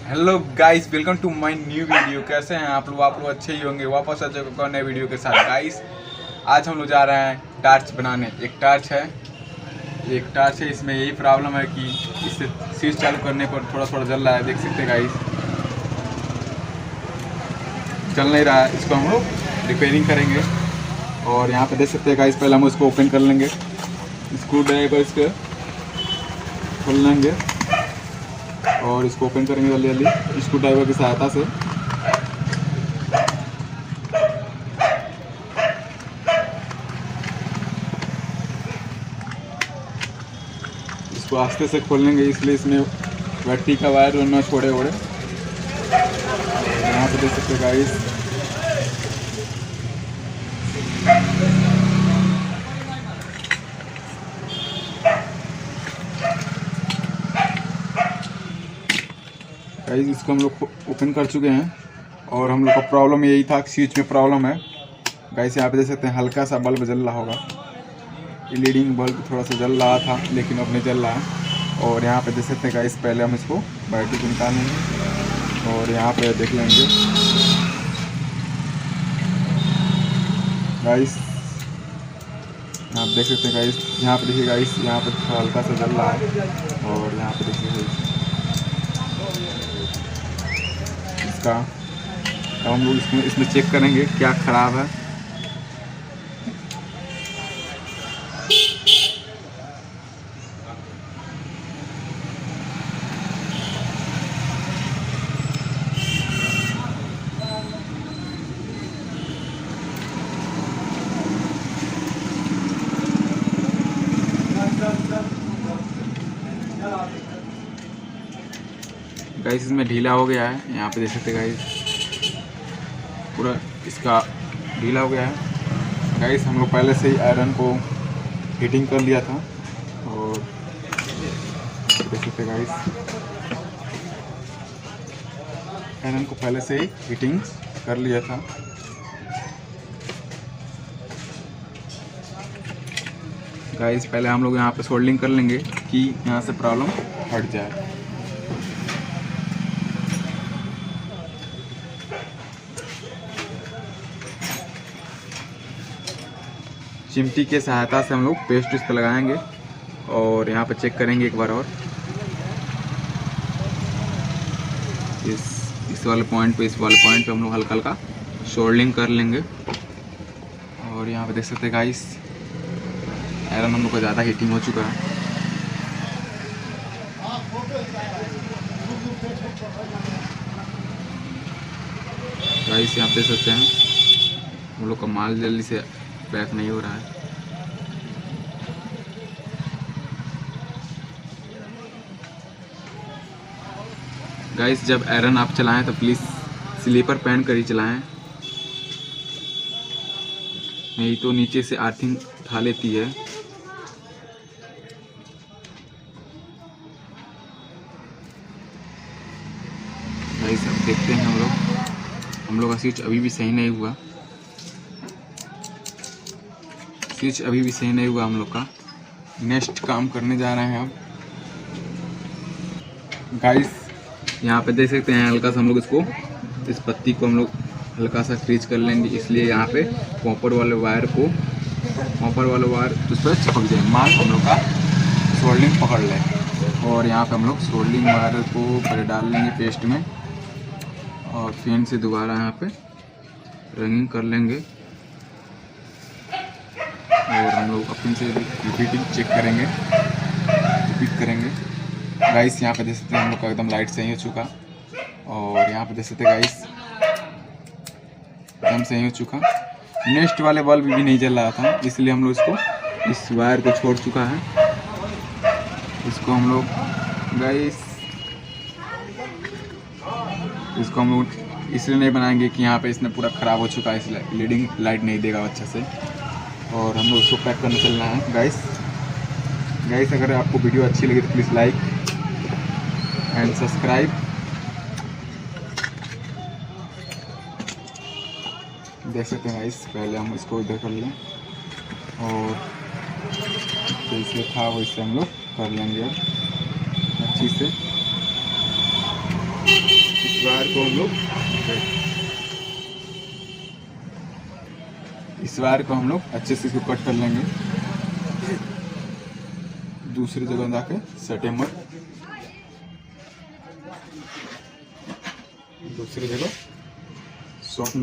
Hello guys, welcome to my new video. कैसे हैं आप लोग अच्छे ही होंगे। वापस आ चुके हैं नए वीडियो के साथ। गाइस आज हम लोग जा रहे हैं टार्च बनाने। एक टार्च है, इसमें यही प्रॉब्लम है कि इससे स्विच चालू करने पर थोड़ा थोड़ा जल रहा है। देख सकते हैं गाइस, चल नहीं रहा है। इसको हम लोग रिपेयरिंग करेंगे और यहाँ पे देख सकते हैं गाइस, पहले हम इसको ओपन कर लेंगे। स्क्रू ड्राइवर इसके खोल लेंगे और इसको ओपन करेंगे जल्दी जल्दी स्क्रू ड्राइवर की सहायता से। इसको आस्ते से खोल लेंगे, इसलिए इसमें बैटरी का वायर ना छोड़े ओड़े। यहाँ पे देख सकते हैं गाइस, इसको हम लोग ओपन कर चुके हैं और हम लोग का प्रॉब्लम यही था कि स्विच में प्रॉब्लम है। गाइस यहाँ पे देख सकते हैं हल्का सा बल्ब जल रहा होगा। लीडिंग बल्ब थोड़ा सा जल रहा था लेकिन अब नहीं जल रहा है। और यहाँ पे देख सकते हैं गाइस, पहले हम इसको बैटरी को निकालेंगे और यहाँ पे देख लेंगे गाइस। आप देख सकते हैं गाइस, यहाँ पे देखिए गाइस, यहाँ पे थोड़ा हल्का सा जल रहा है। और यहाँ पे देखिए इसका, अब हम लोग इसमें चेक करेंगे क्या ख़राब है। गाइस इसमें ढीला हो गया है, यहाँ पे देख सकते हैं गाइस, पूरा इसका ढीला हो गया है। गाइस हम लोग पहले से ही आयरन को हीटिंग कर लिया था और देख सकते हैं गाइस, आयरन को पहले से ही हीटिंग कर लिया था। गाइस पहले हम लोग यहाँ पे सोल्डिंग कर लेंगे कि यहाँ से प्रॉब्लम हट जाए। चिमटी के सहायता से हम लोग पेस्ट इस पर लगाएंगे और यहाँ पे चेक करेंगे एक बार और। इस वाले पॉइंट पे हम लोग हल्का हल्का सोल्डिंग कर लेंगे। और यहाँ पे देख सकते हैं गाइस, आयरन हम लोग का ज़्यादा हीटिंग हो चुका है। गाइस यहाँ पे देख सकते हैं हम लोग का माल जल्दी से पैक नहीं हो रहा है। गाइस जब आयरन आप चलाएं तो प्लीज़ स्लीपर पहन कर ही चलाएं, नहीं तो नीचे से आर्थिंग उठा लेती है। गाइस अब देखते हैं हम लोग का स्विच अभी भी सही नहीं हुआ। हम लोग का नेक्स्ट काम करने जा रहे हैं हम। गाइस यहाँ पे देख सकते हैं हल्का सा हम लोग इस पत्ती को हम लोग हल्का सा क्रीज कर लेंगे, इसलिए यहाँ पे कॉपर वाले वायर उस पर चिपक जाए, माल हम लोग का सोल्डिंग पकड़ ले। और यहाँ पे हम लोग सोल्डिंग वायर को पहले डाल लेंगे पेस्ट में और फिर से दोबारा यहाँ पे रंगिंग कर लेंगे और हम लोग अपने से रिपीट करेंगे। गाइस यहाँ पे देख सकते हैं हम लोग का एकदम लाइट सही हो चुका और यहाँ पे देख सकते हैं गाइस एकदम सही हो चुका। नेक्स्ट वाले बल्ब भी नहीं जल रहा था, इसलिए हम लोग इस वायर को छोड़ चुका है। इसको हम लोग इसलिए नहीं बनाएंगे कि यहाँ पे इसमें पूरा ख़राब हो चुका है, इसलिए लीडिंग लाइट नहीं देगा अच्छे से। और हम लोग उसको पैक करने चलना है। गाइस अगर आपको वीडियो अच्छी लगी तो प्लीज़ लाइक एंड सब्सक्राइब। देख सकते हैं गाइस, पहले हम इसको इधर कर लें और जैसे था वैसे हम लोग कर लेंगे अच्छी से। इस वायर को हम लोग अच्छे से इसको कट कर लेंगे, दूसरी जगह जाके सटे मत, दूसरी जगह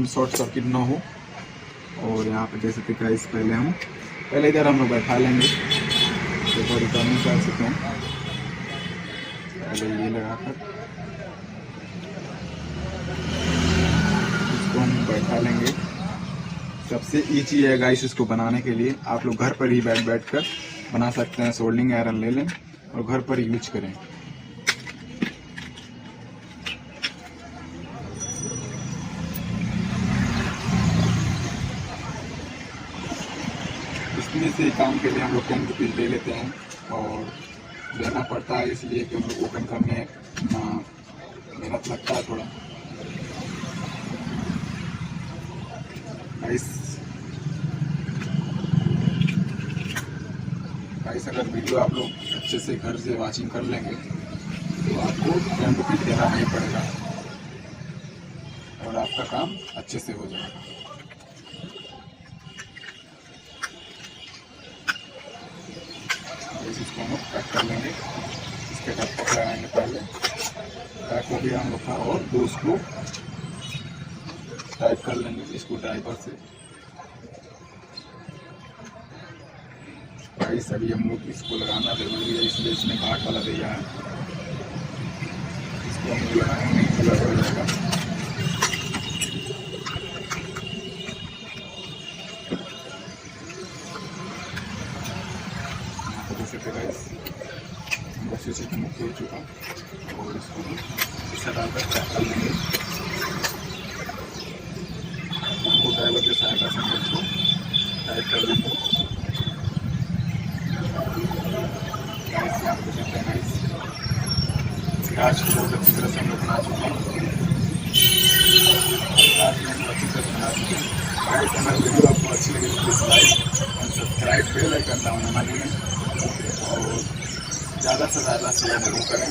शॉर्ट सर्किट ना हो। और यहाँ पे देख सकते गाइस पहले इधर हम लोग बैठा लेंगे, तो रिटर्निंग कर सकते हैं। पहले ये लगाकर इसको हम बैठा लेंगे। सबसे ईजी है गाइस इसको बनाने के लिए, आप लोग घर पर ही बैठ कर बना सकते हैं। सोल्डिंग आयरन ले लें और घर पर यूज करें। इसमें से काम के लिए हम लोग 10 रुपीज़ ले लेते हैं और देना पड़ता है, इसलिए कि हम लोग ओपन करने मेहनत लगता है थोड़ा। गाइस अगर वीडियो आप लोग अच्छे से घर से वॉचिंग कर लेंगे तो आपको 10 रुपीज़ देना नहीं पड़ेगा और आपका काम अच्छे से हो जाएगा। इसको हम लोग पैक कर लेंगे, इसके टप पक लगाएंगे पहले, पैक हो गया हम लोग का। और दो स्क्रू टाइट कर लेंगे इसको ड्राइवर से। गाइस अभी हम लोग इसको लगाना जरूरी है, इसलिए इसमें घाट वाला दिया है, इसको हम लोग लगाएंगे तो लग जाएगा। बस से मुक्त हो चुका और इसको इसे डालकर पैक कर लेंगे। इसको ड्राइवर के सहायता से हम इसको टाइट कर लेंगे। आप देख सकते हैं कांच को बहुत अच्छी तरह से हम लोग बना चुके हैं। हमारी वीडियो आपको अच्छी लगी तो प्लीज़ लाइक और सब्सक्राइब बेल आइकन दबाना ना भूलें और ज़्यादा से ज़्यादा शेयर जरूर करें।